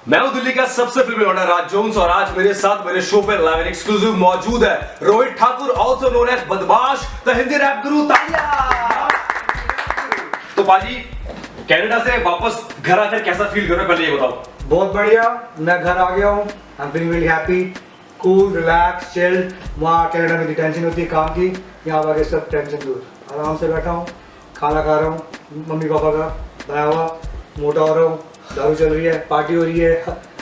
मैं हूं दिल्ली का सबसे फिल्मी ऑर्डर राज जोन्स और आज मेरे साथ मेरे शो पे लाइव एंड एक्सक्लूसिव मौजूद है Rohit Thakur also known as Badmash the Hindi rap guru तालिया। तो पाजी कनाडा से वापस घर आकर कैसा फील कर रहे हो पहले ये बताओ। बहुत बढ़िया, मैं घर आ गया हूँ। I am feeling really happy, cool, relax, chilled. वहाँ कनाडा में टेंशन होती है काम की, यहाँ आके सब टेंशन दूर। आराम से बैठा हूँ, खाना खा रहा हूँ मम्मी पापा का बनाया हुआ, मोटा हो रहा हूँ, दारू चल रही है, पार्टी हो रही है,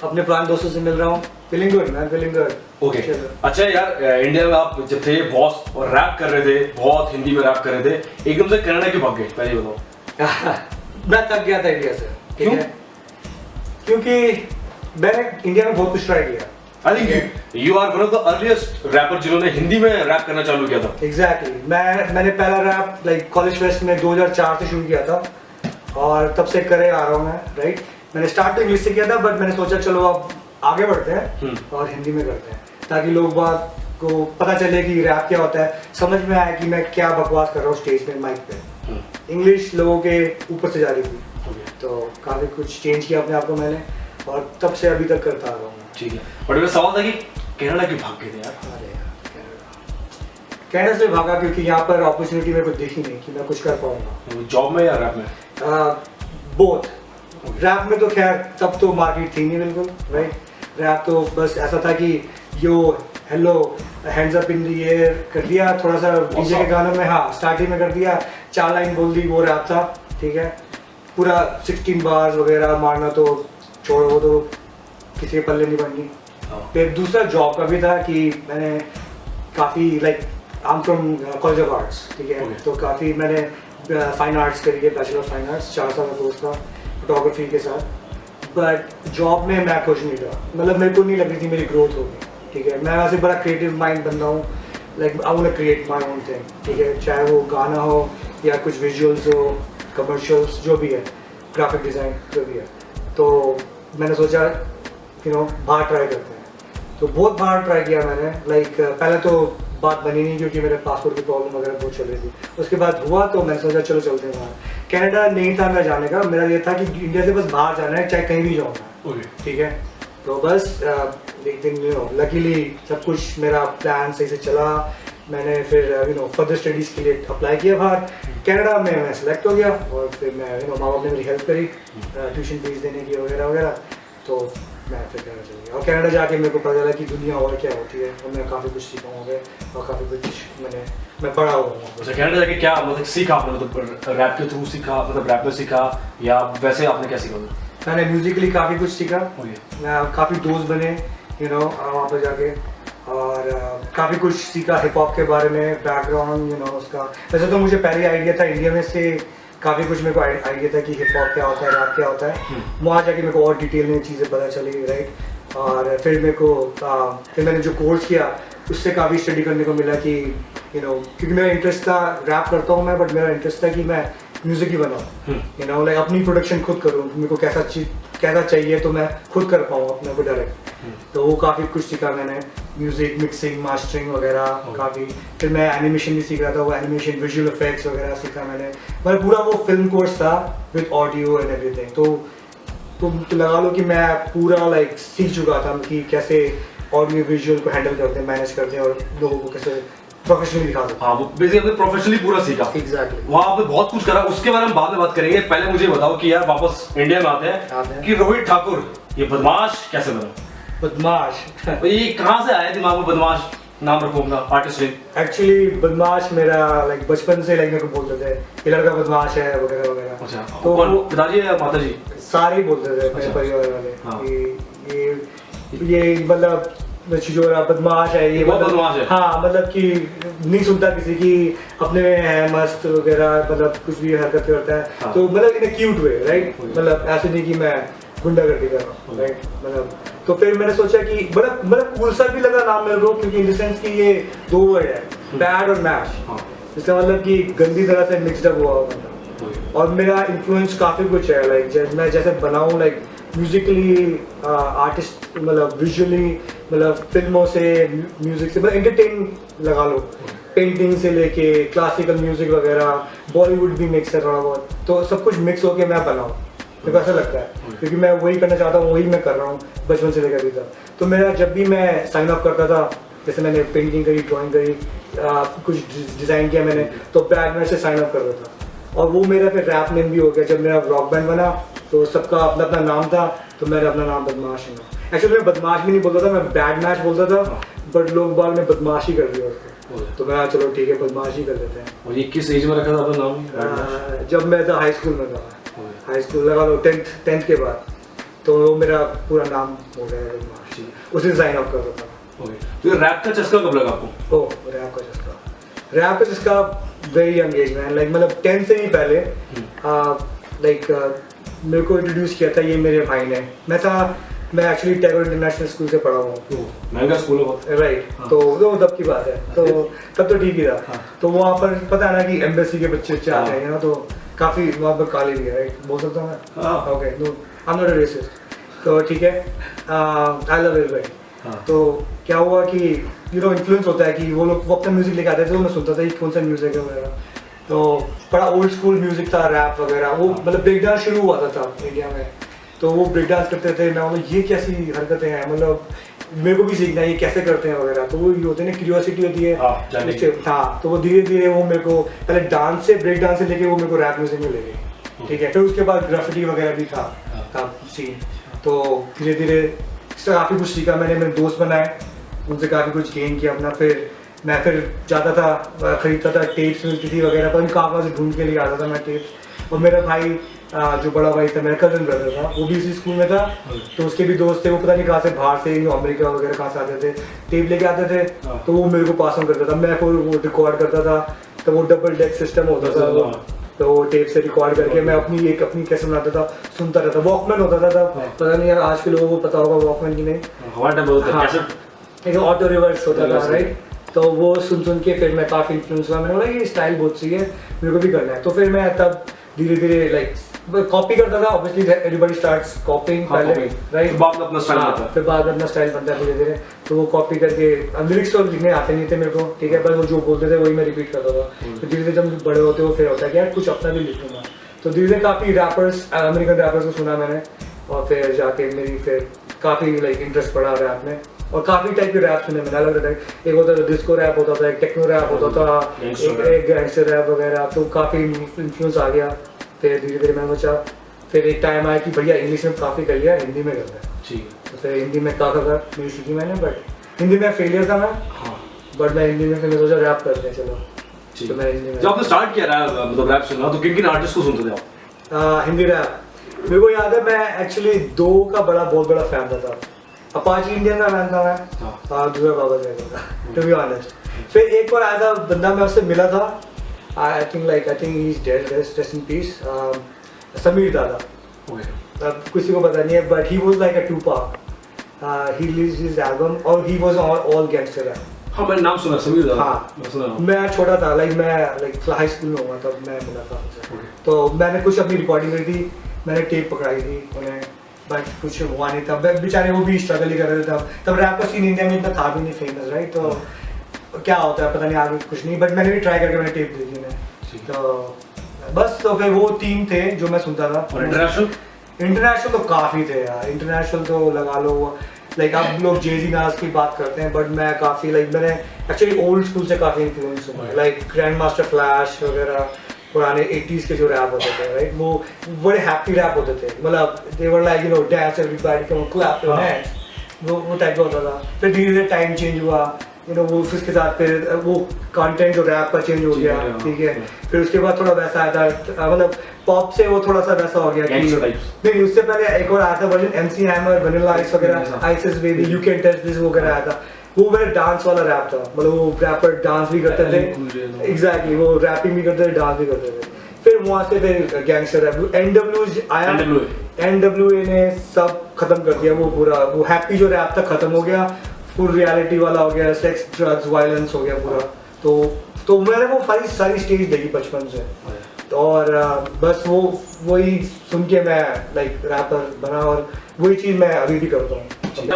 अपने पुराने दोस्तों से मिल रहा हूँ। Feeling good man, feeling good. Okay अच्छा यार, इंडिया में आप जब थे बॉस और रैप कर रहे थे, बहुत हिंदी में रैप कर रहे थे, एकदम से कनाडा क्यों भाग गए पहले बताओ। मैं थक गया था इंडिया से। ठीक है, क्योंकि मैंने इंडिया में बहुत कुछ ट्राई किया। I think you are one of the earliest rapper जिन्होंने हिंदी में रैप करना चालू किया था। एग्जैक्टली मैंने पहला रैप लाइक कॉलेज फेस्ट में 2004 से शुरू किया था और तब से करे आ रहा हूँ मैं। राइट, मैंने स्टार्ट तो इंग्लिश से किया था, बट मैंने सोचा चलो अब आगे बढ़ते हैं और हिंदी में करते हैं, ताकि लोग बात को पता चले कि रैप क्या होता है, समझ में आए कि मैं क्या बकवास कर रहा हूँ स्टेज पे, माइक पे। इंग्लिश लोगों के ऊपर से जा रही थी, तो काफी कुछ चेंज किया अपने आप को मैंने, और तब से अभी तक करता आ रहा हूँ। ठीक है, बट मेरा सवाल था कि कनाडा क्यों भाग गए थे यार। अरे यार, कनाडा से भागा क्योंकि यहाँ पर अपॉर्चुनिटी मेरे को दिखी नहीं कि मैं कुछ कर पाऊंगा। जॉब में या रैप में? बोथ। रैप में तो खैर तब तो मार्केट थी नहीं बिल्कुल। राइट, रैप तो बस ऐसा था कि yo hello hands up in the air कर दिया, थोड़ा सा डीजे के गानों में, हाँ स्टार्टिंग में कर दिया, 4 लाइन बोल दी, वो रैप था। ठीक है, पूरा 16 बार्स वगैरह मारना तो छोड़ो, वो तो किसी के पल्ले नहीं बननी। फिर दूसरा जॉब का भी था कि मैंने काफ़ी like I am from college of arts. ठीक है, तो काफ़ी मैंने फाइन आर्ट्स करी है, बैचलर ऑफ फाइन आर्ट्स, 4 साल का कोर्स था फोटोग्राफी के साथ। बट जॉब में मैं खुश नहीं था, मतलब मेरे को नहीं लग रही थी मेरी ग्रोथ होगी। ठीक है, मैं वैसे बड़ा क्रिएटिव माइंड बंदा हूँ, like I want to create my own thing. ठीक है, चाहे वो गाना हो या कुछ विजुअल्स हो, कमर्शियल्स, जो भी है, ग्राफिक डिज़ाइन जो भी है। तो मैंने सोचा बाहर ट्राई करते हैं, तो बहुत बाहर ट्राई किया मैंने। लाइक पहले तो बात बनी नहीं क्योंकि मेरे पासपोर्ट की प्रॉब्लम वगैरह बहुत चल रही थी। उसके बाद हुआ तो मैंने सोचा चलो चलते हैं बाहर। कनाडा नहीं था मेरा जाने का, मेरा ये था कि इंडिया से बस बाहर जाना है, चाहे कहीं भी जाऊँगा। ठीक है, तो बस एक दिन लकीली सब कुछ मेरा प्लान सही से चला। मैंने फिर फर्दर स्टडीज़ के लिए अप्लाई किया बाहर। कनाडा में मैं सेलेक्ट हो गया और फिर मैं माँ बाप ने मेरी हेल्प करी ट्यूशन फीस देने की वगैरह वगैरह। तो मैं फिर कनाडा चल गया और कनाडा जाके मेरे को पता चला कि दुनिया और क्या होती है, और मैं काफ़ी कुछ सीखा हूँ और काफ़ी कुछ मैं बड़ा हुआ हूँ। अच्छा, कनाडा जाके क्या मतलब सीखा आपने? मतलब रैप के थ्रू सीखा, मतलब रैप में सीखा, या वैसे आपने क्या सीखा? मैंने म्यूजिकली काफ़ी कुछ सीखा, काफ़ी दोस्त बने वहाँ पर जाके, और काफ़ी कुछ सीखा हिप हॉप के बारे में, बैकग्राउंड उसका। वैसे तो मुझे पहले आइडिया था इंडिया में से, काफ़ी कुछ मेरे को आइडिया था कि हिप हॉप क्या होता है, रैप क्या होता है। वहाँ जाके मेरे को और डिटेल में चीज़ें पता चली। राइट, और फिर मेरे को फिर मैंने जो कोर्स किया उससे काफ़ी स्टडी करने को मिला कि क्योंकि मेरा इंटरेस्ट था, रैप करता हूँ मैं, बट मेरा इंटरेस्ट था कि मैं म्यूज़िक ही बनाऊँ, लाइक अपनी प्रोडक्शन खुद करूँ, मेरे को कैसा चाहिए तो मैं खुद कर पाऊँ अपने को डायरेक्ट। तो वो काफ़ी कुछ सीखा मैंने, म्यूज़िक मिक्सिंग मास्टरिंग वगैरह काफ़ी। फिर मैं एनिमेशन भी सीख रहा था, वो एनिमेशन विजुअल इफेक्ट्स वगैरह सीखा मैंने। मतलब पूरा वो फिल्म कोर्स था विद ऑडियो एंड एवरीथिंग। तो लगा लो कि मैं पूरा लाइक सीख चुका था कि कैसे ऑडियो विजुअल को हैंडल करते हैं, मैनेज करते हैं, और लोगों को कैसे प्रोफेशनली दिखा सकते हैं। हाँ, वो बेसिकली प्रोफेशनली पूरा सीखा। एग्जैक्टली, वहाँ पे बहुत कुछ करा, उसके बारे में बाद में बात करेंगे। पहले मुझे बताओ कि यार वापस इंडिया में आते हैं कि रोहित ठाकुर ये बदमाश कैसे बना? बदमाश ये कहाँ से आया दिमाग में बदमाश नाम रखूं अपना आर्टिस्ट ने? एक्चुअली बदमाश मेरा लाइक बचपन से लाइक मेरे को बोलते थे ये लड़का बदमाश है वगैरह वगैरह। अच्छा, तो कौन, पिताजी या माताजी? सारे ही बोलते थे मेरे परिवार वाले। हाँ। कि ये मतलब छिजोरा बदमाश है, ये बहुत मतलब बदमाश है। हाँ, मतलब कि नहीं सुनता किसी की, अपने में है मस्त वगैरह, मतलब कुछ भी हरकत करता है। हाँ। तो मतलब इन क्यूट वे। राइट, मतलब ऐसे नहीं कि मैं गुंडागर्दी कर रहा हूँ। राइट, मतलब तो फिर मैंने सोचा कि बड़ा कूल सा भी लगा नाम मेरे को, क्योंकि इन द सेंस कि ये 2 वर्ड है, बैड और मैश। इसका मतलब कि गंदी तरह से मिक्सड अप हुआ मतलब। और मेरा इन्फ्लुएंस काफ़ी कुछ है, लाइक मैं जैसे बनाऊँ, लाइक म्यूजिकली आर्टिस्ट, मतलब विजुअली, मतलब फिल्मों से, म्यूजिक से, मतलब एंटरटेन लगा लो, पेंटिंग से लेके क्लासिकल म्यूजिक वगैरह, बॉलीवुड भी मिक्स है थोड़ा बहुत, तो सब कुछ मिक्स होके मैं बनाऊँ। मेरे को ऐसा लगता है, क्योंकि मैं वही करना चाहता हूँ, वही मैं कर रहा हूँ बचपन से लेकर अभी तक। तो मेरा जब भी मैं साइन अप करता था, जैसे मैंने पेंटिंग करी, ड्राइंग करी, कुछ डिज़ाइन किया मैंने, तो बैडमैच से साइन अप करता था। और वो मेरा फिर रैप नेम भी हो गया। जब मेरा रॉक बैंड बना तो सबका अपना अपना नाम था, तो मैंने अपना नाम बदमाश है। एक्चुअली मैं बदमाश भी नहीं बोलता था, मैं बैड मैच बोलता था, बट लोग बाद में बदमाश ही कर दिया उसको, तो मैं चलो ठीक है बदमाश ही कर देते हैं। और ये किस एज में रखा था अपना नाम? जब मैं था हाई स्कूल में था, हाई स्कूल लगा लो 10th के बाद, तो वो मेरा पूरा नाम हो गया बदमाश। उसी से साइन अप करता था। तो ये रैप का चस्का कब लगा आपको? ओह रैप का चस्का वेरी यंग एज में, लाइक मतलब 10th से ही पहले, लाइक मेरे को इंट्रोड्यूस किया था ये मेरे भाई ने। मैं एक्चुअली टैगोर इंटरनेशनल स्कूल से पढ़ा हूँ, महंगा स्कूल है बहुत, राइट। तो वो तब की बात है, तो तब तो ठीक ही था। तो वहाँ पर पता है ना कि एम्बेसी के बच्चे आते हैं ना, तो काफ़ी वहाँ पर काले भी है, राइट, बोल सकता हूँ मैं? Okay, no I am not a racist, तो ठीक है, आई लव एवरीबॉडी। तो क्या हुआ कि इन्फ्लुएंस होता है कि वो लोग वो अपना म्यूजिक लेके आते थे, तो मैं सुनता था ये कौन सा म्यूजिक है वगैरह। तो बड़ा ओल्ड स्कूल म्यूजिक था, रैप वगैरह। वो मतलब ब्रेक डांस शुरू हुआ था इंडिया में, तो वो ब्रेक डांस करते थे। मैं मतलब ये कैसी हरकतें हैं, मतलब मेरे को भी सीखना है ये कैसे करते हैं वगैरह। तो वो ये होते हैं ना, क्यूरियोसिटी होती है। हाँ, तो वो धीरे धीरे वो मेरे को पहले डांस से, ब्रेक डांस से लेके वो मेरे को रैप म्यूजिक में ले गए, ठीक है। फिर उसके बाद ग्राफिटी वगैरह भी था सीन। तो धीरे धीरे काफ़ी कुछ सीखा मैंने, मेरे दोस्त बनाए, उनसे काफ़ी कुछ गेन किया अपना। फिर मैं जाता था, खरीदता था, टेप्स मिलती थी वगैरह, पर कहाँ से ढूंढ के लिए आता था मैं टेप्स। और मेरा भाई जो बड़ा भाई था, मेरा कजन ब्रदर था, वो भी इसी स्कूल में था, तो उसके भी दोस्त थे, वो पता नहीं कहाँ से बाहर से, अमेरिका वगैरह कहाँ से आते थे, टेप लेके आते थे। तो वो मेरे को पास ऑन करता था, मैं फिर वो रिकॉर्ड करता था। तो वो डबल डेक सिस्टम होता था, तो वो टेप से रिकॉर्ड करके मैं अपनी कैसे बनाता था, सुनता रहता। वॉकमैन होता था तब, पता नहीं यार आज के लोगों को पता होगा वॉकमैन की नहीं, एक ऑटो रिवर्स होता था, राइट। तो वो सुन के फिर मैं काफ़ी इन्फ्लुएंस हुआ। मैंने बोला ये स्टाइल बहुत सही है, मेरे को भी करना है। तो फिर मैं तब धीरे धीरे लाइक कॉपी करता था। ऑब्वियसली एवरीबॉडी स्टार्ट्स कॉपिंग पहले, राइट, बाद में अपना स्टाइल बनता है, फिर बाद में अपना स्टाइल बनता है धीरे धीरे। तो वो कॉपी करके, लिरिक्स तो लिखने आते नहीं थे मेरे को, ठीक है, पर वो जो बोलते थे वही मैं रिपीट करता था। तो धीरे धीरे जब बड़े होते हो फिर होता है कि यार कुछ अपना भी लिखूंगा। तो धीरे धीरे काफ़ी रैपर्स, अमेरिकन रैपर्स को सुना मैंने, और फिर जाके मेरी फिर काफ़ी लाइक इंटरेस्ट पड़ा रैप में। और काफ़ी टाइप के रैप सुने मैंने, अलग अलग। एक होता था डिस्को रैप होता था, एक टेक्नो रैप होता था, एक गैंगस्टर रैप वगैरह। तो काफ़ी इन्फ्लुएंस आ गया। फिर धीरे धीरे मैं सोचा, फिर एक टाइम आया कि भैया इंग्लिश में काफ़ी कर लिया, हिंदी में करता है। तो फिर हिंदी में काफ़ी मेरी सीखी मैंने, बट हिंदी में फेलियर था मैं, बट मैं हिंदी में फिर मैं सोचा रैप करते हैं चलो। तो मैं हिंदी में जब आपने स्टार्ट किया रैप, मतलब रैप सुनना, तो किन किन आर्टिस्ट को सुनते थे आप? हिंदी रैप मेरे को याद है, मैं एक्चुअली दो का बहुत बड़ा फैन था। अपाची इंडियन का फैन था मैं, और दूसरा बाबा जैन का, टू बी ऑनेस्ट। फिर एक और आया था बंदा, मैं उससे मिला था, I think he is dead, rest in peace, Sameer Dada. अब किसी को पता नहीं है, but he was like a Tupac. He released his album और he was all gangster rap. हाँ, मैंने नाम सुना, समीर दादा। हाँ, मैं छोटा था, मैं हाई स्कूल में हुआ तब मैं मिला था उनसे। तो मैंने कुछ अपनी रिकॉर्डिंग करी थी, मैंने टेप पकड़ाई थी उन्हें, बट कुछ हुआ नहीं था। बेचारे वो भी स्ट्रगल ही कर रहे थे तब रैप का सीन इंडिया में इतना था भी नहीं फेमस, राइट। तो क्या होता है पता नहीं, आगे कुछ नहीं, बट मैंने भी ट्राई करके मैंने टेप दी थी उन्हें। तो बस, तो फिर वो 3 थे जो मैं सुनता था। और इंटरनेशनल तो काफ़ी थे यार, इंटरनेशनल तो लगा लो, लाइक आप लोग जेजी नाज की बात करते हैं, बट मैं काफ़ी मैंने एक्चुअली ओल्ड स्कूल से काफ़ी इन्फ्लुएंस हुआ, लाइक ग्रैंड मास्टर फ्लैश वगैरह, पुराने 80s के जो रैप होते थे, राइट। वो बड़े हैप्पी रैप होते थे, मतलब they were like dance everybody come clap your hands, वो टाइप का होता था। फिर धीरे धीरे टाइम चेंज हुआ, वो उसके साथ फिर वो कंटेंट जो रैप का चेंज हो गया, ठीक है। फिर उसके बाद थोड़ा वैसा आया था, मतलब पॉप से वो थोड़ा सा वैसा हो गया कि नहीं, उससे पहले एक और आया था version, MC Hammer, Vanilla Ice वगैरह, ice ice baby, you can touch this वगैरह आया था। वो मेरा डांस वाला रैप था, मतलब वो रैपर डांस भी करते थे, एग्जैक्टली, वो रैपिंग भी करते थे, डांस भी करते थे। फिर वहाँ से फिर गैंगस्टर रैप, NWA आया, NWA ने सब खत्म कर दिया, वो पूरा वो हैप्पी जो रैप था खत्म हो गया, फुल रियलिटी वाला हो गया, सेक्स ड्रग्स वायलेंस हो गया पूरा। तो मैंने वो सारी स्टेज देखी बचपन से, और बस वही सुन के मैं लाइक रैपर बना, और वही चीज़ मैं अभी भी करता हूँ।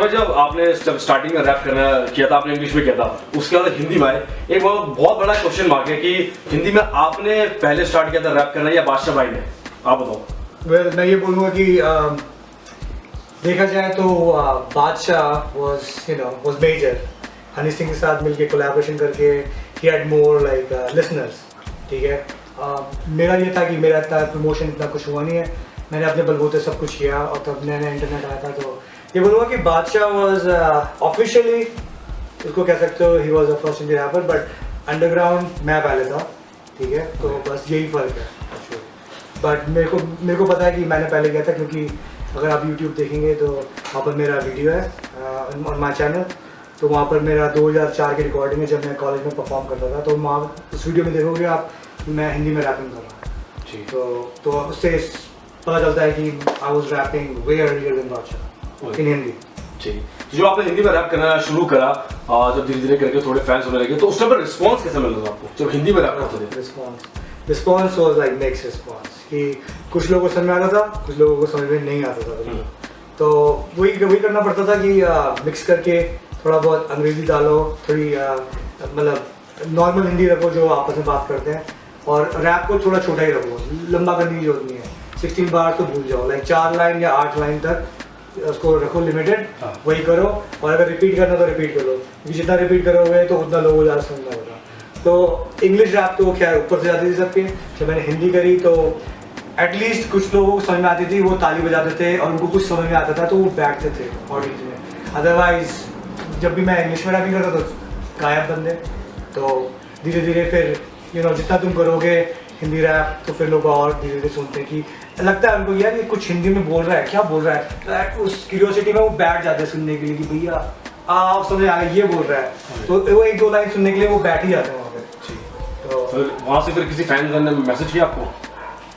जब आपने स्टार्टिंग में रैप करना किया था, आपने इंग्लिश में किया था, उसके बाद हिंदी में एक बहुत बड़ा क्वेश्चन मार्क है कि हिंदी में आपने पहले स्टार्ट किया था रैप करना या बादशाह भाई ने? आप बताओ। वेल मैं ये बोलूँगा कि देखा जाए तो बादशाह was major. हनी सिंह के साथ मिलके कोलैबोरेशन करके he had more like listeners. ठीक है, मेरा ये था कि मेरा इतना प्रमोशन इतना कुछ हुआ नहीं है, मैंने अपने बलबूते सब कुछ किया और तब नया नया इंटरनेट आया था। तो ये बोलूँगा कि बादशाह was ऑफिशियली उसको कह सकते हो he was a first Indian rapper, but underground मैं पहले था। ठीक है, तो बस यही फ़र्क है। बट मेरे को पता है कि मैंने पहले किया था, क्योंकि अगर आप YouTube देखेंगे तो वहाँ पर मेरा वीडियो है ऑन माई चैनल। तो वहाँ पर मेरा 2004 की रिकॉर्डिंग है जब मैं कॉलेज में परफॉर्म करता था। तो वहाँ उस वीडियो में देखोगे आप मैं हिंदी में रैपिंग कर रहा हूँ। तो उससे पता चलता है कि I was rapping way earlier than Badshah in Hindi. जी, जो आपने हिंदी में रैप करना शुरू करा, जब धीरे धीरे करके थोड़े फैंस होने लगे, तो उस टाइम पर रिस्पॉन्स कैसा मिल रहा था आपको जब हिंदी में रैप करते थे? Response was like mix response, कि कुछ लोगों को समझ में आता था, कुछ लोगों को समझ में नहीं आता था। तो वही करना पड़ता था कि मिक्स करके थोड़ा बहुत अंग्रेजी डालो, थोड़ी मतलब नॉर्मल हिंदी रखो जो आपस में बात करते हैं, और रैप को थोड़ा छोटा ही रखो, लंबा करने की जरूरत नहीं है। 16 बार तो भूल जाओ, लाइक 4 लाइन या 8 लाइन तक उसको रखो लिमिटेड, वही करो। और अगर रिपीट करना तो रिपीट करो, क्योंकि जितना रिपीट करोगे तो उतना लोगों को ज़्यादा समझना होगा। तो इंग्लिश रैप तो खैर ऊपर से जाती थी सबके, जब मैंने हिंदी करी तो एटलीस्ट कुछ लोगों को समझ में आती थी, वो ताली बजाते थे और उनको कुछ समझ में आता था तो वो बैठते थे ऑडियंस में। अदरवाइज जब भी मैं इंग्लिश में रैपिंग करता तो गायब बंदे। तो धीरे धीरे फिर जितना तुम करोगे हिंदी रैप तो फिर लोग और धीरे धीरे सुनते हैं कि लगता है उनको यार ये कुछ हिंदी में बोल रहा है, क्या बोल रहा है। तो उस क्यूरियोसिटी में वो बैठ जाते हैं सुनने के लिए कि भैया आप समझ आ गए ये बोल रहा है, तो वो 1-2 लाइन सुनने के लिए वो बैठ ही जाते हैं वहाँ पे। तो फिर वहाँ से फिर किसी फैन ने मैसेज किया आपको?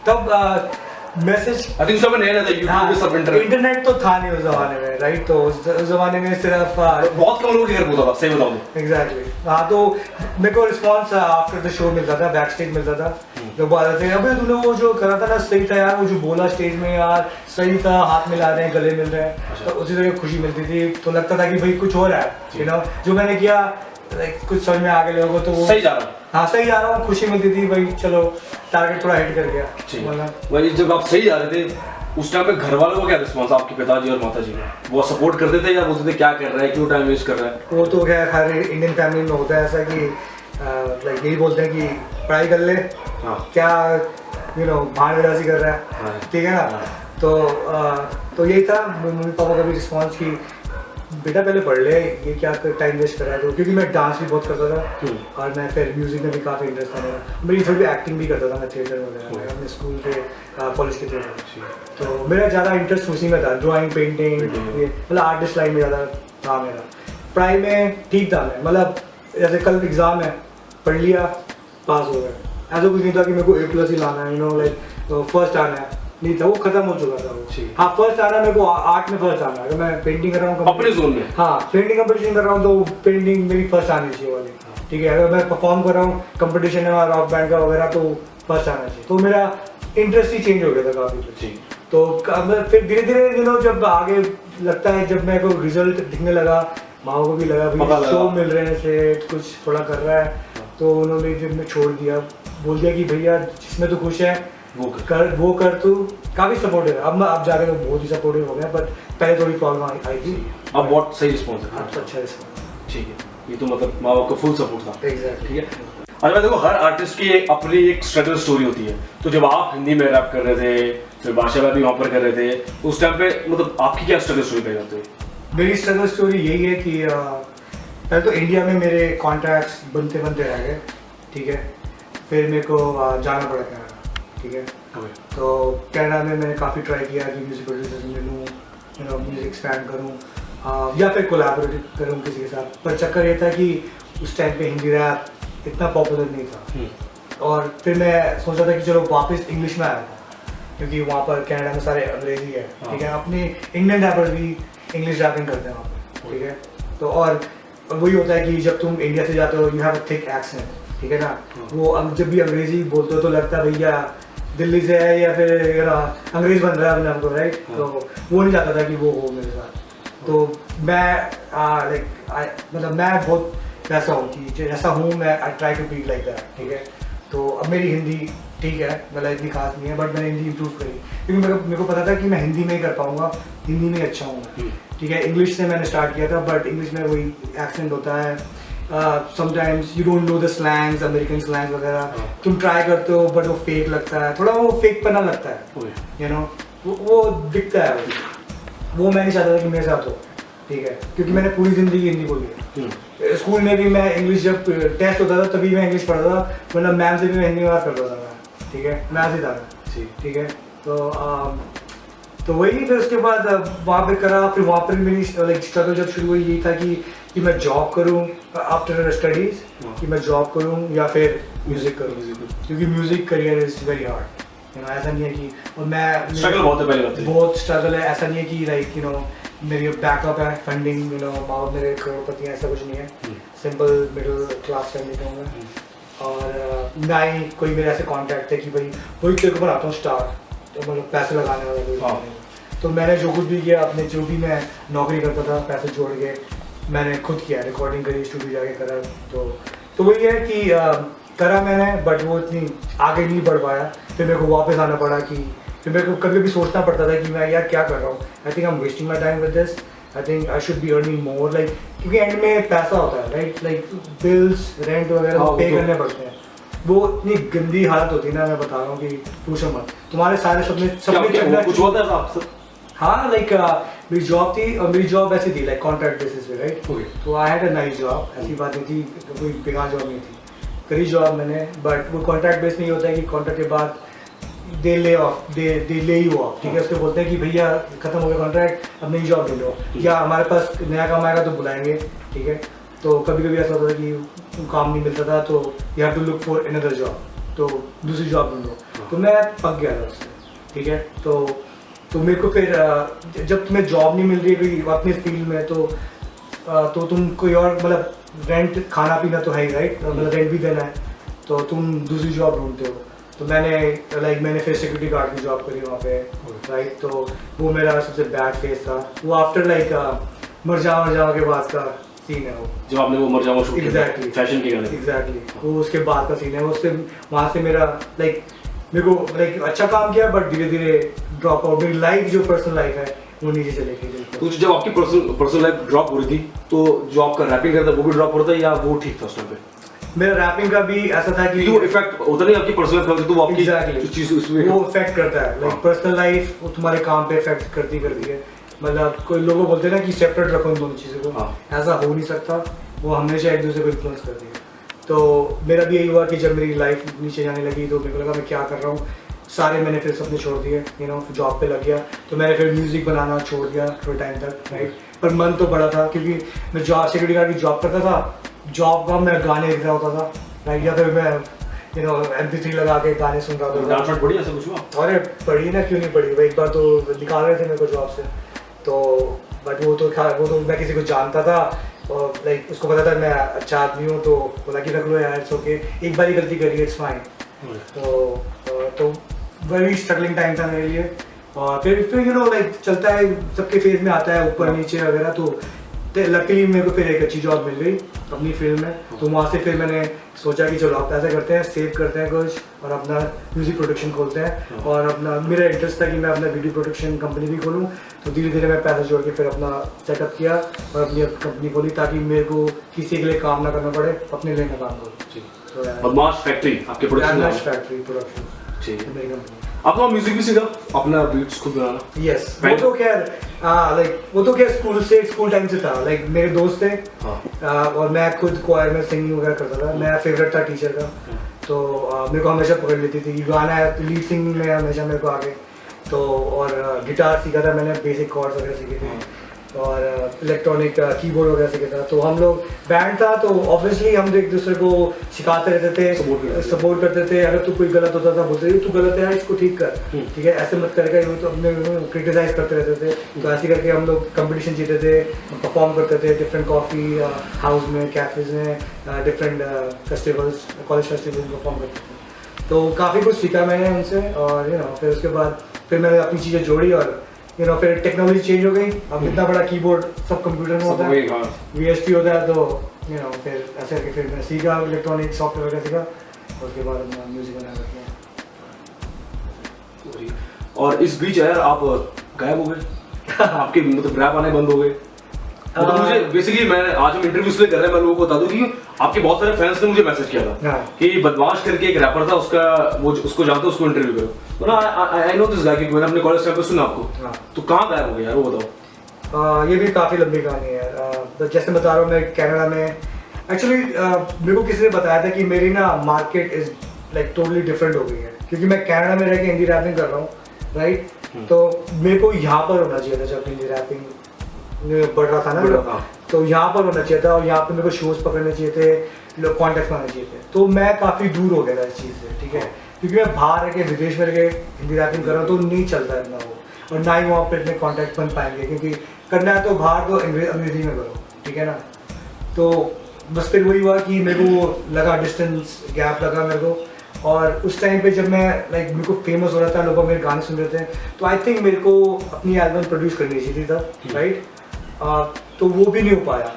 तब मैसेज आई थिंक सब नया था, यूट्यूब पे सब इंटरनेट तो था नहीं उस जमाने में, राइट। तो उस जमाने में सिर्फ बहुत कम लोगों के घर होता था, सही बताऊं तो। एग्जैक्टली, हाँ। तो मेरे को रिस्पॉन्स आफ्टर द शो मिलता था, बैक स्टेज मिलता था। लोग बोलते थे अबे तूने वो जो करा था ना सही था यार, वो जो बोला स्टेज में यार सही था, हाथ मिला रहे हैं, गले मिल रहे हैं। तो उसी तरह खुशी मिलती थी, तो लगता था कि भाई कुछ हो रहा है, जो मैंने किया कुछ समझ में आ गए लोगों को, तो सही जा रहा है। हाँ सही जा रहा हूँ, खुशी मिलती थी भाई, चलो टारगेट थोड़ा हिट कर गया। वही जब आप सही जा रहे थे उस टाइम पे घर वालों का क्या रिस्पॉन्स, आपके पिताजी और माताजी ने वो सपोर्ट करते थे या बोलते थे क्या कर रहा है, क्यों टाइम वेस्ट कर रहा है? वो तो खैर हर इंडियन फैमिली में होता है ऐसा कि लाइक यही बोलते हैं कि पढ़ाई कर ले, क्या भाड़ेबाजी कर रहा है, ठीक है ना। तो यही था मम्मी पापा का भी रिस्पॉन्स कि बेटा पहले पढ़ ले, ये क्या टाइम वेस्ट कर रहा है। तो क्योंकि मैं डांस भी बहुत करता था और मैं फिर म्यूजिक में भी काफ़ी इंटरेस्ट था मेरी थोड़ी एक्टिंग भी करता था मैं, थिएटर वगैरह अपने स्कूल के कॉलेज के थिएटर। तो मेरा ज़्यादा इंटरेस्ट उसी में था, ड्राइंग पेंटिंग, मतलब आर्टिस्ट लाइन में ज़्यादा था मेरा। पढ़ाई में ठीक था मैं, मतलब जैसे कल एग्ज़ाम है, पढ़ लिया, पास हो गया, ऐसा कुछ नहीं था कि मेरे को A+ ही लाना है, लाइक फर्स्ट आना है, नहीं था, वो खत्म हो चुका था वो। हाँ फर्स्ट आना मेरे को आर्ट में फर्स्ट आना है, अगर मैं पेंटिंग कर रहा हूँ अपने जोन में, हाँ पेंटिंग कंपटीशन कर रहा हूँ तो पेंटिंग मेरी फर्स्ट आनी चाहिए वाली, ठीक है। अगर मैं परफॉर्म कर रहा हूँ कंपटीशन है रॉक बैंड का वगैरह तो फर्स्ट आना चाहिए। तो मेरा इंटरेस्ट ही चेंज हो गया था काफ़ी। तो फिर धीरे धीरे जब आगे लगता है, जब मेरे को रिजल्ट दिखने लगा, माँ को भी लगा भाई शो मिल रहे हैं से कुछ थोड़ा कर रहा है, तो उन्होंने जब मैं छोड़ दिया, बोल दिया कि भैया जिसमें तो खुश है वो कर तू। काफ़ी सपोर्टिव है, अब जाके तो बहुत ही सपोर्टिव हो गया, बट पहले थोड़ी प्रॉब्लम आई थी। अब बहुत सही रिस्पॉन्स है, अच्छा रिस्पॉन्स, ठीक है। ये तो मतलब माँ बाप का फुल सपोर्ट था, एग्जैक्ट, ठीक है। अच्छा मैं देखो हर आर्टिस्ट की अपनी एक स्ट्रगल स्टोरी होती है। तो जब आप हिंदी में रैप कर रहे थे, फिर बादशाह भी वहाँ पर कर रहे थे, तो उस टाइम पे मतलब आपकी क्या स्ट्रगल स्टोरी रह जाती है? मेरी स्ट्रगल स्टोरी यही है कि पहले तो इंडिया में मेरे कॉन्ट्रैक्ट्स बनते रह गए, ठीक है। फिर मेरे को जाना पड़ा कनाडा, ठीक है। तो कनाडा में मैंने काफ़ी ट्राई किया कि म्यूज़िक प्रोड्यूसर में लूँ, म्यूज़िक एक्सपैंड करूँ या फिर कोलैबोरेट करूँ किसी के साथ। पर चक्कर ये था कि उस टाइम पे हिंदी रैप इतना पॉपुलर नहीं था। और फिर मैं सोचा था कि चलो वापस इंग्लिश में आया था, क्योंकि वहाँ पर कनाडा में सारे अंग्रेजी है, ठीक है। अपने इंडियन रैपर्स भी इंग्लिश रैपिंग करते हैं वहाँ पर, ठीक है। तो और वही होता है कि जब तुम इंडिया से जाते हो you have a thick accent, ठीक है ना। वो जब भी अंग्रेजी बोलते हो तो लगता है भैया दिल्ली से है या फिर अंग्रेज बन रहा है अपने आपको, राइट। तो वो नहीं चाहता था कि वो हो मेरे साथ। तो मैं मतलब मैं बहुत वैसा हूँ कि जैसा हूँ मैं, I try to be like that, ठीक है। तो अब मेरी हिंदी ठीक है, मतलब इतनी खास नहीं है, बट मैंने हिंदी इंप्रूव करी क्योंकि मेरे को पता था कि मैं हिंदी में ही कर पाऊंगा, हिंदी में अच्छा हूँ। ठीक है, इंग्लिश से मैंने स्टार्ट किया था, बट इंग्लिश में वही एक्सेंट होता है, sometimes you don't know the slangs, American slangs वगैरह, तुम ट्राई करते हो बट वो फेक लगता है, थोड़ा वो फेक पना लगता है, यू नो, वो दिखता है, वो मैं नहीं चाहता था कि मेरे साथ हो। ठीक है, क्योंकि मैंने पूरी ज़िंदगी हिंदी बोली है। स्कूल में भी मैं इंग्लिश, जब टेस्ट होता था तभी मैं इंग्लिश पढ़ता था, वरना मैम से भी मैं हिंदी में बात करता था मैं। ठीक है, मैथ ही था। ठीक है, तो वही, फिर उसके बाद वहाँ पे करा, फिर वहाँ पर मेरी लाइक स्ट्रगल जब शुरू हुई, यही था कि मैं जॉब करूँ आफ्टर स्टडीज़, कि मैं जॉब करूँ या फिर म्यूज़िक करूँ, क्योंकि music career is very hard, you know. ऐसा नहीं है कि, और मैं स्ट्रगल बहुत है, पहले बहुत स्ट्रगल है, ऐसा नहीं है कि लाइक यू नो मेरी बैकअप है, फंडिंग, यू नो, माँ बाप मेरे करोड़पति हैं, ऐसा कुछ नहीं है। सिंपल मिडिल क्लास फैमिली का हूँ मैं, और ना ही कोई मेरे ऐसे कॉन्टैक्ट है कि भाई वही तेरे को बनाता हूँ स्टार, तो मतलब पैसे लगाने वाला कोई नहीं। तो मैंने जो कुछ भी किया, अपने जो भी मैं नौकरी करता था, पैसे जोड़ के मैंने खुद किया, रिकॉर्डिंग करी, स्टूडियो जाके करा। तो वही है कि करा मैंने, बट वो इतनी आगे नहीं बढ़ पाया। फिर मेरे को वापस आना पड़ा, कि फिर मेरे को कभी कभी सोचना पड़ता था कि मैं यार क्या कर रहा हूँ, I think I am wasting my time with this, I think I should be earning more, like, क्योंकि एंड में पैसा होता है, राइट, लाइक बिल्स, रेंट वगैरह पे करने पड़ते हैं। वो इतनी गंदी हालत होती है ना, मैं बता रहा हूँ कि पूछो मत, तुम्हारे सारे सपने कुछ होता है साहब? हाँ, लाइक मेरी जॉब थी, और मेरी जॉब ऐसी थी लाइक कॉन्ट्रैक्ट बेसिस पे, राइट। तो I had a nice job, ऐसी बात नहीं थी, कोई बेकार जॉब नहीं थी, करी जॉब मैंने, बट वो कॉन्ट्रैक्ट बेस नहीं होता है कि कॉन्ट्रैक्ट के बाद दे ले यू ऑफ। ठीक है, उसको बोलते हैं कि भैया खत्म हो गया कॉन्ट्रैक्ट, अब नई जॉब ले लो, या हमारे पास नया काम आएगा तो बुलाएंगे। ठीक है, तो कभी कभी ऐसा होता था कि काम नहीं मिलता था, तो you have to look for another job, तो दूसरी जॉब ढूंढो। तो मैं पक गया था उससे। ठीक है, तो मेरे को फिर जब तुम्हें जॉब नहीं मिल रही कोई अपने फील्ड में, तो तुम कोई और, मतलब रेंट, खाना पीना तो है ही, राइट, मतलब रेंट भी देना है, तो तुम दूसरी जॉब ढूंढते हो। तो मैंने फिर सिक्योरिटी गार्ड की जॉब करी वहाँ पे, राइट। तो वो मेरा सबसे बैड फेस था, वो आफ्टर लाइक मरजावा के बाद का सीन है वो, जब आपने वो मरजावा शूट किया, एग्जैक्टली फैशन के गाने, एग्जैक्टली, वो उसके बाद का सीन है। उससे वहाँ से मेरा लाइक, मेरे को लाइक अच्छा काम किया, बट धीरे धीरे ड्रॉप आउट, मेरी लाइफ जो पर्सनल लाइफ है वो नीचे चले गई। तो जब आपकी पर्सनल लाइफ ड्रॉप हो रही थी, तो जो आपका रैपिंग करता वो भी ड्रॉप हो रहा था, या वो ठीक था उस टाइम पे? मेरा रैपिंग का भी ऐसा था कि वो इफेक्ट होता नहीं आपकी पर्सनल लाइफ, तो वो आपकी Exactly. चीज उसमें वो इफेक्ट करता है, लाइक पर्सनल लाइफ वो तुम्हारे काम पे इफेक्ट करती है। मतलब कोई लोग बोलते हैं ना कि सेपरेट रखो इन दोनों चीज़ों को, ऐसा हो नहीं सकता, वो हमेशा एक दूसरे को इन्फ्लुएंस करती है। तो मेरा भी यही हुआ कि जब मेरी लाइफ नीचे जाने लगी, तो मेरे को लगा मैं क्या कर रहा हूँ, सारे मैंने फिर सपने छोड़ दिए, यू नो, जॉब पे लग गया। तो मैंने फिर म्यूज़िक बनाना छोड़ दिया थोड़े टाइम तक, राइट। पर मन तो बड़ा था, क्योंकि मैं सिक्योरिटी गार्ड की जॉब करता था, जॉब का मैं गाने लिख रहा होता था, राइट, या फिर मैं यू नो MP3 लगा के गाने सुन रहा था। डांस पड़ी ऐसा कुछ हुआ? अरे पढ़ी ना, क्यों नहीं पढ़ी भाई, एक बार तो निकाल रहे थे मेरे को जॉब से, तो बट वो तो मैं किसी को जानता था, और लाइक उसको पता था मैं अच्छा आदमी हूँ, तो बोला कि रख लो यार, इट्स ओके, एक बार ही गलती करी, इट्स फाइन। तो वेरी स्ट्रगलिंग टाइम था मेरे लिए। और फिर यू नो लाइक चलता है, सबके फेज में आता है ऊपर नीचे वगैरह। तो लकीली मेरे को फिर एक अच्छी जॉब मिल गई अपनी फील्ड में, तो वहाँ से फिर मैंने सोचा कि चलो आप ऐसा करते हैं, सेव करते हैं कुछ, और अपना म्यूज़िक प्रोडक्शन खोलते हैं। और अपना मेरा इंटरेस्ट था कि मैं अपना वीडियो प्रोडक्शन कंपनी भी खोलूँ, तो धीरे धीरे मैं पैसे जोड़ के फिर अपना सेटअप किया और अपनी कंपनी खोली, ताकि मेरे को किसी के लिए काम ना करना पड़े, अपने लिए मैं काम करूँ। बदमाश फैक्ट्री आपके प्रोडक्शन, फैक्ट्री प्रोडक्शन, ठीक है। मेरी कंपनी। आपको म्यूजिक भी सीखा, अपना बीट्स खुद बनाना? यस, वो तो खैर स्कूल टाइम से था, लाइक मेरे दोस्त थे, और मैं खुद क्वायर में सिंगिंग वगैरह करता था, मेरा फेवरेट था टीचर का, तो मेरे को हमेशा पकड़ लेती थी गाना, लीड सिंगिंग में हमेशा मेरे को आगे। तो और गिटार सीखा था मैंने, बेसिक कॉर्ड्स वगैरह सीखे थे, और इलेक्ट्रॉनिक कीबोर्ड वगैरह सीखा था। तो हम लोग बैंड था, तो ऑब्वियसली हम एक दूसरे को सिखाते रहते थे, सपोर्ट करते थे। अगर तू कोई गलत होता था बोलते तू गलत है, इसको ठीक कर, ठीक है, ऐसे मत करेगा, यूँ तो अपने क्रिटिसाइज करते रहते थे। तो ऐसे करके हम लोग कंपटीशन जीते थे, परफॉर्म करते थे डिफरेंट कॉफ़ी हाउस में, कैफेज में, डिफरेंट फेस्टिवल्स, कॉलेज फेस्टिवल्स में परफॉर्म करते थे। तो काफ़ी कुछ सीखा मैंने उनसे, और यू नो फिर उसके बाद फिर मैंने अपनी चीज़ें जोड़ी, और यू नो फिर टेक्नोलॉजी चेंज हो गई। अब इतना बड़ा कीबोर्ड सब कंप्यूटर में होता है, VST होता है, तो यू नो फिर ऐसे करके फिर मैं सीखा, इलेक्ट्रॉनिक सॉफ्टवेयर वगैरह सीखा, उसके बाद अपना म्यूजिक बनाना किया। और इस बीच यार आप गायब हो गए आपके मतलब रैप आने बंद हो गए। मतलब मुझे बेसिकली मैं आज हम इंटरव्यू इसलिए कर रहे हैं, मैं लोगों को बता दूं कि आपके बहुत सारे फैंस ने मुझे मैसेज किया था कि बदमाश करके एक रैपर था, उसका वो उसको जानते हो, उसको इंटरव्यू करो। तो ना आई नो दिस गाय, क्योंकि मैंने अपने कॉलेज टाइम पे सुना आपको। तो कहाँ गायब हो गए यार, वो बताओ। ये भी काफ़ी लंबी कहानी है। जैसे बता रहा हूँ, मैं कनाडा में एक्चुअली मेरे को किसी ने बताया था कि मेरी ना market is like totally different हो गई है, क्योंकि मैं कनाडा में रह के हिंदी रैपिंग कर रहा हूँ, राइट। तो मेरे को यहाँ पर होना चाहिए था जब हिंदी रैपिंग बढ़ रहा था ना, तो यहाँ पर होना चाहिए था और यहाँ पे मेरे को शोज पकड़ने चाहिए थे, लोग कॉन्टेक्ट आने चाहिए थे। तो मैं काफ़ी दूर हो गया था इस चीज़ से, ठीक है, क्योंकि मैं बाहर रह के विदेश में रह के हिंदी रैपिंग कर रहा हूँ, तो नहीं चलता है इतना वो, और ना ही वहाँ पर इतने कॉन्टैक्ट बन पाएंगे, क्योंकि करना है तो बाहर तो अंग्रेजी में करो, ठीक है ना। तो बस फिर वही हुआ कि मेरे को लगा डिस्टेंस गैप लगा मेरे को, और उस टाइम पे जब मैं लाइक मेरे को फेमस हो रहा था, लोग मेरे गाने सुन रहे थे, तो आई थिंक मेरे को अपनी एल्बम प्रोड्यूस करनी चाहिए था, राइट। तो वो भी नहीं हो पाया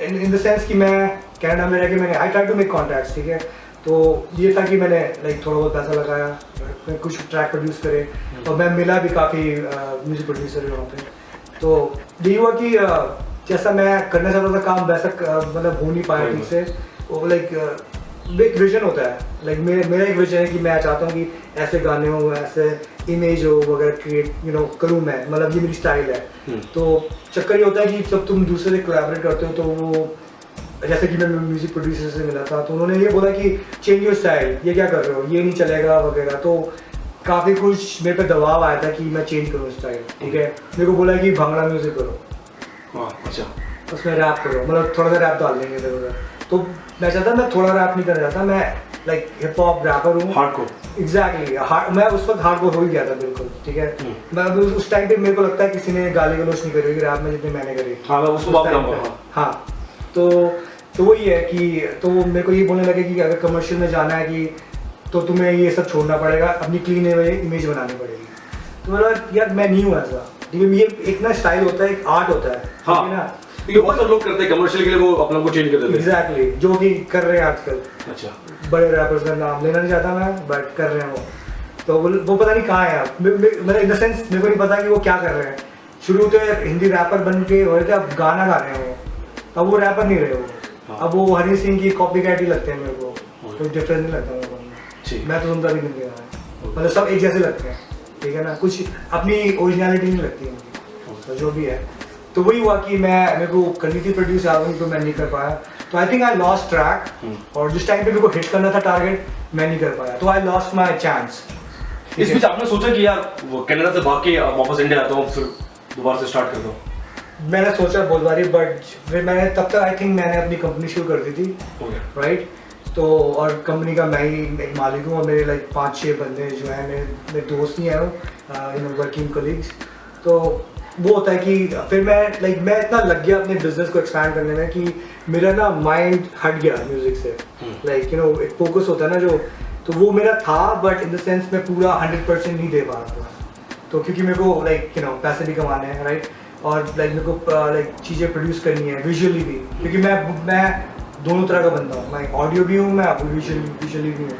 इन द सेंस कि मैं कनाडा में रह के मैंने I try to make contacts, ठीक है। तो ये था कि मैंने लाइक थोड़ा बहुत पैसा लगाया, मैं कुछ ट्रैक प्रोड्यूस करे, और मैं मिला भी काफ़ी म्यूज़िक प्रोड्यूसर वहाँ पे। तो यही हुआ कि जैसा मैं करना चाहता था काम वैसा मतलब हो नहीं पाया ठीक से। वो लाइक एक विजन होता है, लाइक मेरा एक विजन है कि मैं चाहता हूँ कि ऐसे गाने हो, ऐसे इमेज हो वगैरह क्रिएट करूँ मैं, मतलब ये मेरी स्टाइल है। तो चक्कर ये होता है कि जब तुम दूसरे से कोलैबोरेट करते हो, तो वो जैसे कि मैं म्यूजिक प्रोड्यूसर से मिला था, तो उन्होंने ये बोला कि चेंज योर स्टाइल, ये क्या कर रहे हो, ये नहीं चलेगा वगैरह। तो काफ़ी कुछ मेरे पे दबाव आया था कि मैं चेंज करूँ स्टाइल, ठीक है। मेरे को बोला कि भांगड़ा म्यूजिक करो, अच्छा, उसमें रैप करो, मतलब थोड़ा सा रैप डाल देंगे इधर उधर। तो मैं चाहता, मैं थोड़ा रैप नहीं करना चाहता, मैं लाइक हिप हॉप रैपर हूँ, हार्डकोर। एग्जैक्टली, मैं उस वक्त हार्डकोर हो ही गया था बिल्कुल, ठीक है। मैं उस टाइम पे मेरे को लगता है किसी ने गाली गलौज नहीं करी होगी रैप में जितनी मैंने करी। हाँ, मैं उसको बात करूँगा। हाँ, तो वही है कि तो मेरे को ये बोलने लगे कि अगर कमर्शियल में जाना है कि तो तुम्हें ये सब छोड़ना पड़ेगा, अपनी क्लीन इमेज बनानी पड़ेगी। तो मेरा यार मैं नहीं हूँ ऐसा, ये एक ना स्टाइल होता है, एक आर्ट होता है, हाँ, ठीक है ना। ये बहुत सारे लोग करते हैं कमर्शियल के लिए, वो अपना को चेंज कर देते हैं। एग्जैक्टली, जो कि कर रहे हैं आजकल। अच्छा, बड़े रैपर्स का नाम लेना नहीं चाहता मैं, बट कर रहे हैं वो। तो वो पता नहीं कहाँ है आप, मतलब इन द सेंस मेरे को नहीं पता कि वो क्या कर रहे हैं। शुरू तो हिंदी रैपर बन के हो रहे थे, अब गाना गा रहे हैं वो, अब वो रैपर नहीं रहे वो। अब वो हनी सिंह की कॉपी कैट ही लगते हैं मेरे को, कोई डिफरेंस नहीं लगता मेरे को। मैं तो सुनता भी नहीं गाना, मतलब सब एक जैसे लगते हैं, ठीक है ना, कुछ अपनी ओरिजिनलिटी नहीं लगती है उनकी, तो जो भी है। तो वही हुआ कि मेरे को करनी थी प्रोड्यूस एल्बम, तो मैं नहीं कर पाया। तो I think I lost track, और जिस टाइम पे मेरे को हिट करना था टारगेट, मैं नहीं कर पाया, तो आई लॉस्ट माई चांस। इस बीच आपने सोचा कि यार वो कनाडा से भाग के वापस इंडिया आता हूँ, फिर दोबारा से स्टार्ट कर दो? मैंने सोचा बहुत बारी, बट फिर मैंने तब तक आई थिंक मैंने अपनी कंपनी शुरू कर दी थी, राइट। तो और कंपनी का मैं ही एक मालिक हूँ, और मेरे लाइक 5-6 बंदे जो हैं मेरे दोस्त ही हैं, वर्किंग कलीग्स। तो वो होता है कि फिर मैं इतना लग गया अपने बिजनेस को एक्सपैंड करने में कि मेरा ना माइंड हट गया म्यूजिक से, लाइक एक फोकस होता है ना जो, तो वो मेरा था, बट इन द सेंस मैं पूरा 100% नहीं दे पा रहा था। तो क्योंकि मेरे को लाइक पैसे भी कमाने हैं, राइट, और लाइक मेरे को लाइक चीज़ें प्रोड्यूस करनी है विजुअली भी, क्योंकि मैं दोनों तरह का बंदा हूँ, मैं ऑडियो भी हूँ, मैं विजुअली भी हूँ।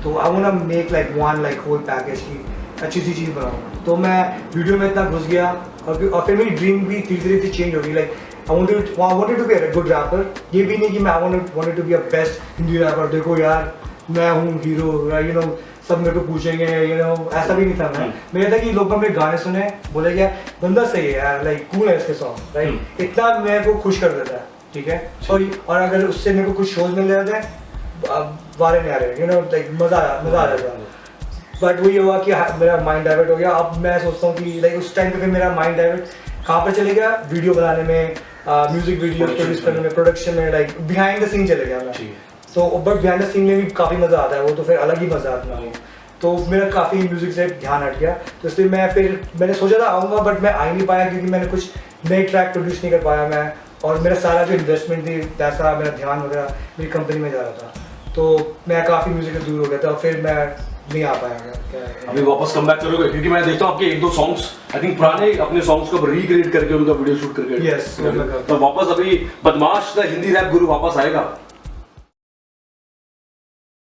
तो I want to make like one like whole package की अच्छी सी चीज़ बनाऊँ। तो मैं वीडियो में इतना घुस गया, और फिर मेरी ड्रीम भी धीरे धीरे चेंज होगी। Like I wanted to be a good rapper, ये भी नहीं कि मैं I wanted to be a best Hindi rapper, देखो यार मैं हूँ हीरो, सब मेरे को पूछेंगे, ऐसा भी नहीं था मैं। मेरा था कि लोग मेरे गाने सुने, बोले क्या बंदा सही है यार, लाइक कूल है इसके सॉन्ग, राइट, इतना मेरे को खुश कर देता है, ठीक है। और अगर उससे मेरे को कुछ शोज मिल जाते हैं वारे नहीं आ रहे, लाइक मजा आ जाता है। बट वो ये हुआ कि मेरा माइंड डाइवर्ट हो गया। अब मैं सोचता हूँ कि लाइक उस टाइम पे फिर मेरा माइंड डाइवर्ट कहाँ पर चले गया, वीडियो बनाने में, म्यूजिक वीडियो प्रोड्यूस करने में, प्रोडक्शन में, लाइक बिहाइंड द सीन चले गया मैं। तो बट बिहाइंड द सीन में भी काफ़ी मज़ा आता है, वो तो फिर अलग ही मज़ा आता है। तो मेरा काफ़ी म्यूजिक से ध्यान हट गया, तो इसलिए मैंने सोचा था आऊँगा, बट मैं आ ही नहीं पाया, क्योंकि मैंने कुछ नए ट्रैक प्रोड्यूस नहीं कर पाया मैं, और मेरा सारा जो इन्वेस्टमेंट थी, पैसा, मेरा ध्यान वगैरह मेरी कंपनी में जा रहा था। तो मैं काफ़ी म्यूजिक से दूर हो गया था, फिर मैं नहीं आ पाया मैं। अभी वापस कम बैक करोगे? क्योंकि मैं देखता हूँ आपके 1-2 सॉन्ग्स, आई थिंक पुराने अपने सॉन्ग्स को रिक्रिएट करके उनका वीडियो शूट करके, यस, तो वापस अभी बदमाश द हिंदी रैप गुरु वापस आएगा?